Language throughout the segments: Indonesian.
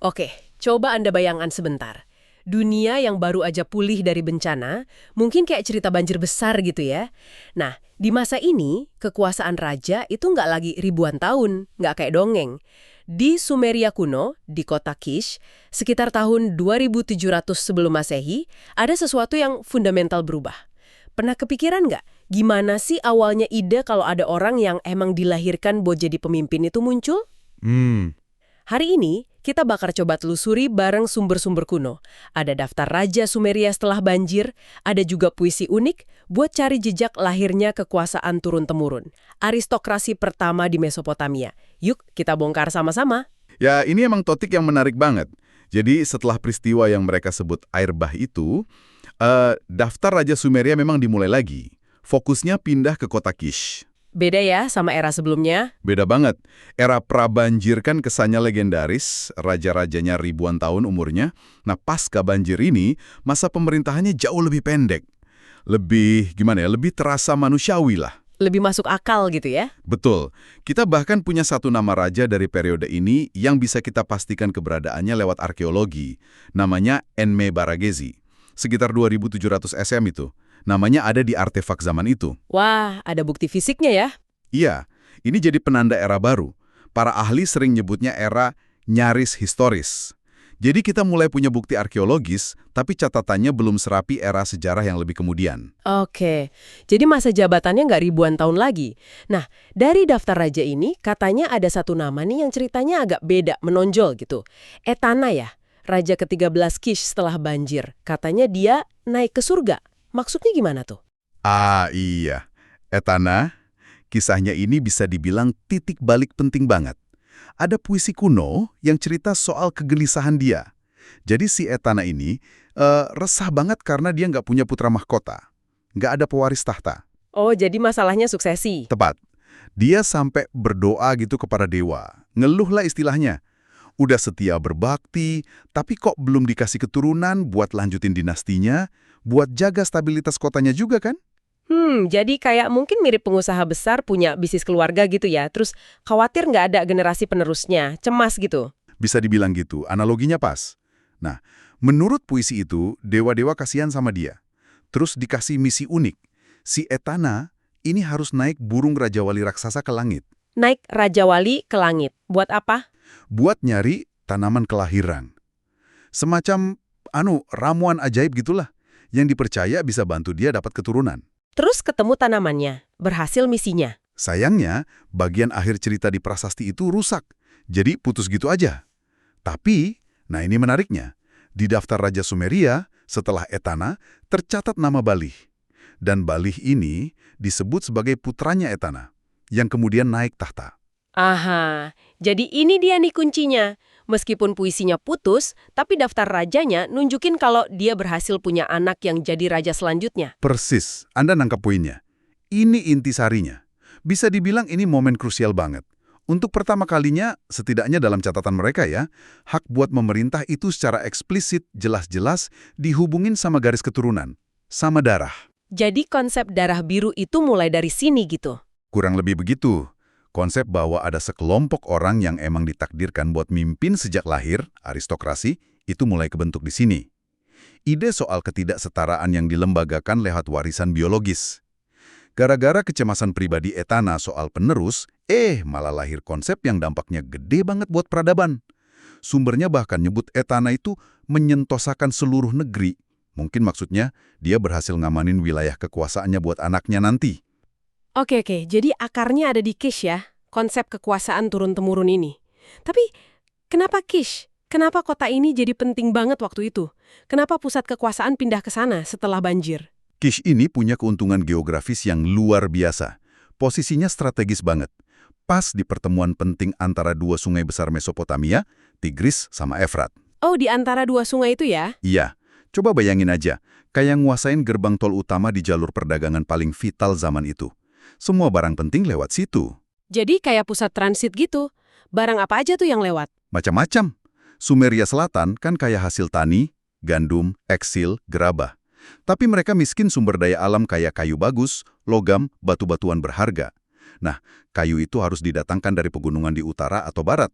Oke, coba Anda bayangkan sebentar. Dunia yang baru aja pulih dari bencana, mungkin kayak cerita banjir besar gitu ya. Nah, di masa ini, kekuasaan raja itu nggak lagi ribuan tahun, nggak kayak dongeng. Di Sumeria kuno, di kota Kish, sekitar tahun 2700 sebelum Masehi, ada sesuatu yang fundamental berubah. Pernah kepikiran nggak, gimana sih awalnya ide kalau ada orang yang emang dilahirkan buat jadi pemimpin itu muncul? Hmm, Hari ini, kita bakal coba telusuri bareng sumber-sumber kuno. Ada daftar Raja Sumeria setelah banjir, ada juga puisi unik buat cari jejak lahirnya kekuasaan turun-temurun. Aristokrasi pertama di Mesopotamia. Yuk, kita bongkar sama-sama. ya ini emang topik yang menarik banget. Jadi setelah peristiwa yang mereka sebut air bah itu, daftar Raja Sumeria memang dimulai lagi. Fokusnya pindah ke kota Kish. Beda ya sama era sebelumnya? Beda banget. Era prabanjir kan kesannya legendaris, raja-rajanya ribuan tahun umurnya. Nah, pasca banjir ini, masa pemerintahannya jauh lebih pendek. Lebih, gimana ya, lebih terasa manusiawi lah. Lebih masuk akal gitu ya? Betul. Kita bahkan punya satu nama raja dari periode ini yang bisa kita pastikan keberadaannya lewat arkeologi. Namanya Enme Baragesi. Sekitar 2700 SM itu. Namanya ada di artefak zaman itu. Wah, ada bukti fisiknya ya? Iya, ini jadi penanda era baru. Para ahli sering nyebutnya era nyaris historis. Jadi kita mulai punya bukti arkeologis, tapi catatannya belum serapi era sejarah yang lebih kemudian. Oke, jadi masa jabatannya nggak ribuan tahun lagi. Nah, dari daftar raja ini, katanya ada satu nama nih yang ceritanya agak beda, menonjol gitu. Etana ya, raja ke-13 Kish setelah banjir. Katanya dia naik ke surga. Maksudnya gimana tuh? Ah iya, Etana, kisahnya ini bisa dibilang titik balik penting banget. Ada puisi kuno yang cerita soal kegelisahan dia. Jadi si Etana ini resah banget karena dia nggak punya putra mahkota. Nggak ada pewaris tahta. Oh, jadi masalahnya suksesi. Tepat. Dia sampai berdoa gitu kepada dewa. Ngeluh lah istilahnya. Udah setia berbakti, tapi kok belum dikasih keturunan buat lanjutin dinastinya, buat jaga stabilitas kotanya juga kan? Jadi kayak mungkin mirip pengusaha besar punya bisnis keluarga gitu ya. Terus khawatir nggak ada generasi penerusnya, cemas gitu. Bisa dibilang gitu, analoginya pas. Nah, menurut puisi itu, dewa-dewa kasihan sama dia. Terus dikasih misi unik. Si Etana ini harus naik burung Raja Wali raksasa ke langit. Naik Raja Wali ke langit. Buat apa? Buat nyari tanaman kelahiran. Semacam, ramuan ajaib gitulah. Yang dipercaya bisa bantu dia dapat keturunan. Terus ketemu tanamannya, berhasil misinya. Sayangnya, bagian akhir cerita di prasasti itu rusak. Jadi putus gitu aja. Tapi, nah ini menariknya. Di daftar Raja Sumeria, setelah Etana, tercatat nama Balih. Dan Balih ini disebut sebagai putranya Etana, yang kemudian naik tahta. Aha, jadi ini dia nih kuncinya. Meskipun puisinya putus, tapi daftar rajanya nunjukin kalau dia berhasil punya anak yang jadi raja selanjutnya. Persis, Anda nangkap poinnya. Ini intisarinya. Bisa dibilang ini momen krusial banget. Untuk pertama kalinya, setidaknya dalam catatan mereka ya, hak buat memerintah itu secara eksplisit, jelas-jelas dihubungin sama garis keturunan, sama darah. Jadi konsep darah biru itu mulai dari sini gitu. Kurang lebih begitu. Konsep bahwa ada sekelompok orang yang emang ditakdirkan buat mimpin sejak lahir, aristokrasi, itu mulai kebentuk di sini. Ide soal ketidaksetaraan yang dilembagakan lewat warisan biologis. Gara-gara kecemasan pribadi Etana soal penerus, malah lahir konsep yang dampaknya gede banget buat peradaban. Sumbernya bahkan nyebut Etana itu menyentosakan seluruh negeri. Mungkin maksudnya dia berhasil ngamanin wilayah kekuasaannya buat anaknya nanti. Oke, jadi akarnya ada di Kish ya, konsep kekuasaan turun-temurun ini. Tapi kenapa Kish? Kenapa kota ini jadi penting banget waktu itu? Kenapa pusat kekuasaan pindah ke sana setelah banjir? Kish ini punya keuntungan geografis yang luar biasa. Posisinya strategis banget. Pas di pertemuan penting antara dua sungai besar Mesopotamia, Tigris sama Efrat. Oh, di antara dua sungai itu ya? Iya, coba bayangin aja, kayak nguasain gerbang tol utama di jalur perdagangan paling vital zaman itu. Semua barang penting lewat situ. Jadi kayak pusat transit gitu. Barang apa aja tuh yang lewat? Macam-macam. Sumeria Selatan kan kaya hasil tani, gandum, eksil, gerabah. Tapi mereka miskin sumber daya alam kayak kayu bagus, logam, batu-batuan berharga. Nah, kayu itu harus didatangkan dari pegunungan di utara atau barat.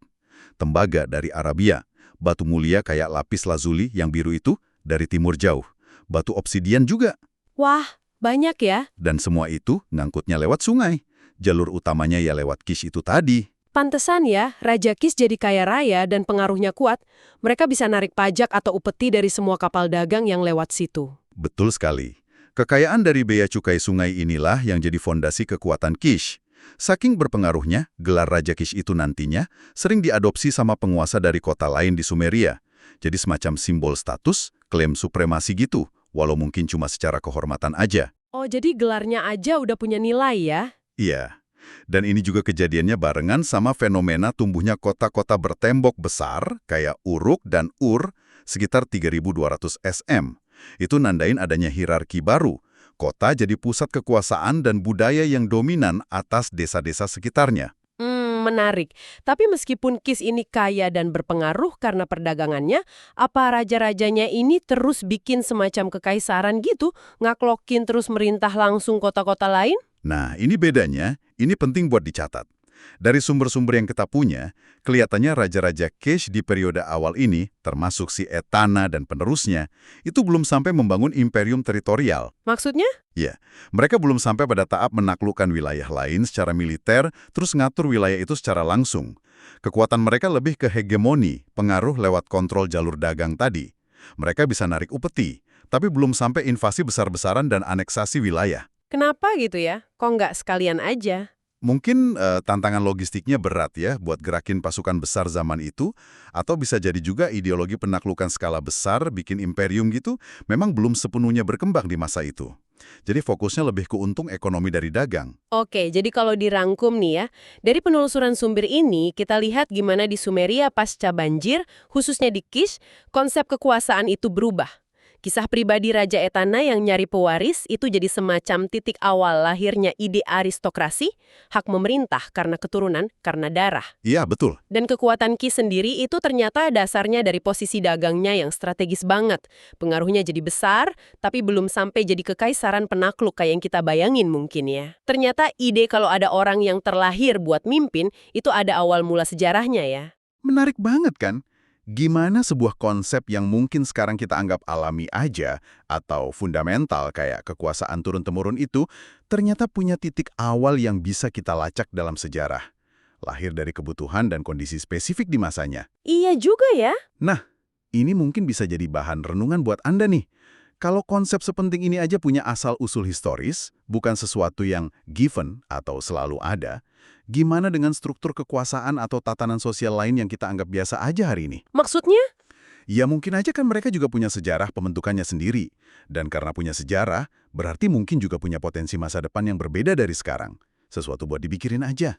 Tembaga dari Arabia. batu mulia kayak lapis lazuli yang biru itu dari timur jauh. Batu obsidian juga. Wah, banyak ya. Dan semua itu ngangkutnya lewat sungai. Jalur utamanya ya lewat Kish itu tadi. Pantesan ya, Raja Kish jadi kaya raya dan pengaruhnya kuat. Mereka bisa narik pajak atau upeti dari semua kapal dagang yang lewat situ. Betul sekali. Kekayaan dari bea cukai sungai inilah yang jadi fondasi kekuatan Kish. Saking berpengaruhnya, gelar Raja Kish itu nantinya sering diadopsi sama penguasa dari kota lain di Sumeria. Jadi semacam simbol status, klaim supremasi gitu, walau mungkin cuma secara kehormatan aja. Oh, jadi gelarnya aja udah punya nilai ya? Iya. Dan ini juga kejadiannya barengan sama fenomena tumbuhnya kota-kota bertembok besar kayak Uruk dan Ur sekitar 3.200 SM. Itu nandain adanya hierarki baru. Kota jadi pusat kekuasaan dan budaya yang dominan atas desa-desa sekitarnya. Menarik. Tapi meskipun Kish ini kaya dan berpengaruh karena perdagangannya, apa raja-rajanya ini terus bikin semacam kekaisaran gitu, ngaklokin terus merintah langsung kota-kota lain? Nah, ini bedanya. Ini penting buat dicatat. Dari sumber-sumber yang kita punya, kelihatannya raja-raja Kish di periode awal ini, termasuk si Etana dan penerusnya, itu belum sampai membangun imperium teritorial. Maksudnya? Ya, mereka belum sampai pada tahap menaklukkan wilayah lain secara militer, terus ngatur wilayah itu secara langsung. Kekuatan mereka lebih ke hegemoni, pengaruh lewat kontrol jalur dagang tadi. Mereka bisa narik upeti, tapi belum sampai invasi besar-besaran dan aneksasi wilayah. Kenapa gitu ya? Kok nggak sekalian aja? Mungkin tantangan logistiknya berat ya buat gerakin pasukan besar zaman itu, atau bisa jadi juga ideologi penaklukan skala besar, bikin imperium gitu, memang belum sepenuhnya berkembang di masa itu. Jadi fokusnya lebih ke untung ekonomi dari dagang. Oke, jadi kalau dirangkum nih ya, dari penelusuran sumber ini, kita lihat gimana di Sumeria pasca banjir, khususnya di Kish, konsep kekuasaan itu berubah. Kisah pribadi Raja Etana yang nyari pewaris itu jadi semacam titik awal lahirnya ide aristokrasi, hak memerintah karena keturunan, karena darah. Iya, betul. Dan kekuatan Kish sendiri itu ternyata dasarnya dari posisi dagangnya yang strategis banget. Pengaruhnya jadi besar, tapi belum sampai jadi kekaisaran penakluk kayak yang kita bayangin mungkin ya. Ternyata ide kalau ada orang yang terlahir buat mimpin, itu ada awal mula sejarahnya ya. Menarik banget kan? Gimana sebuah konsep yang mungkin sekarang kita anggap alami aja atau fundamental kayak kekuasaan turun-temurun itu ternyata punya titik awal yang bisa kita lacak dalam sejarah. Lahir dari kebutuhan dan kondisi spesifik di masanya. Iya juga ya. Nah, ini mungkin bisa jadi bahan renungan buat Anda nih. Kalau konsep sepenting ini aja punya asal-usul historis, bukan sesuatu yang given atau selalu ada, gimana dengan struktur kekuasaan atau tatanan sosial lain yang kita anggap biasa aja hari ini? Maksudnya? Ya mungkin aja kan mereka juga punya sejarah pembentukannya sendiri. Dan karena punya sejarah, berarti mungkin juga punya potensi masa depan yang berbeda dari sekarang. Sesuatu buat dipikirin aja.